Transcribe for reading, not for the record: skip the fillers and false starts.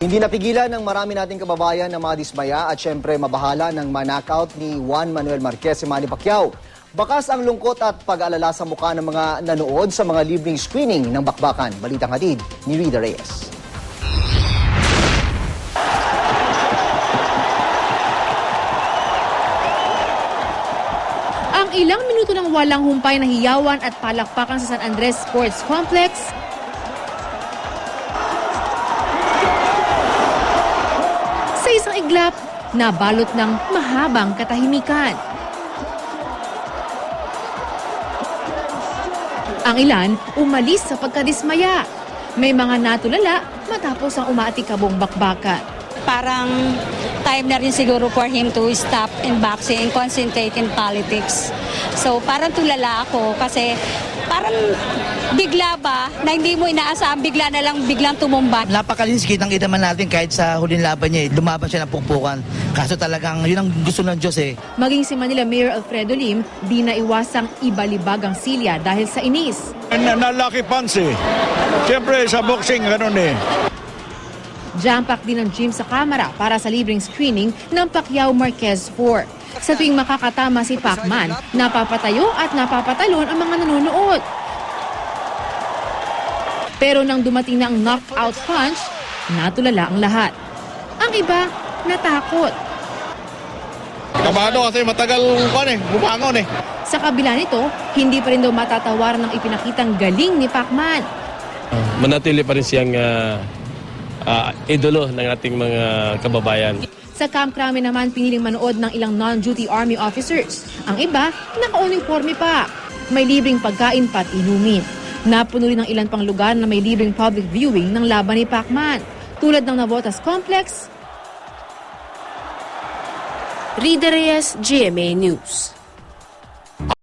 Hindi napigilan ng marami nating kababayan na madismaya at syempre mabahala ng manakaut ni Juan Manuel Marquez si Manny Pacquiao. Bakas ang lungkot at pag-alala sa mukha ng mga nanood sa mga libreng screening ng bakbakan. Balitang hatid ni Rida Reyes. Ang ilang minuto ng walang humpay na hiyawan at palakpakan sa San Andres Sports Complex, sa isang iglap, nabalot ng mahabang katahimikan. Ang ilan umalis sa pagkadismaya. May mga natulala matapos ang umaatikabong bakbakan. Parang time na rin siguro for him to stop in boxing and concentrate in politics. So parang tulala ako kasi parang bigla ba na hindi mo inaasahan, bigla na lang biglang tumumba. Napakalinis, kitang-kita man natin kahit sa huling laban niya, lumaban siya ng pukpukan. Kaso talagang yun ang gusto ng Diyos eh. Maging si Manila Mayor Alfredo Lim, di na iwasang ibalibag ang silya dahil sa inis. Nalaki pants eh. Siyempre sa boxing, ganun eh. Jam-pack din ang gym sa kamera para sa libreng screening ng Pacquiao Marquez 4. Sa tuwing makakatama si Pacman, napapatayo at napapatalon ang mga nanonood. Pero nang dumating na ang knockout punch, natulala ang lahat. Ang iba, natakot. Kabado kasi matagal bumangon eh. Sa kabila nito, hindi pa rin daw matatawaran ng ipinakitang galing ni Pacman. Manatili pa rin siyang idolo ng ating mga kababayan. Sa Camp Crame naman, piniling manood ng ilang non-duty army officers. Ang iba, naka-uniforme pa. May libreng pagkain pat inumin. Napuno rin ang ilan pang lugar na may libreng public viewing ng laban ni Pacman, tulad ng Navotas Complex. Rida Reyes, GMA News.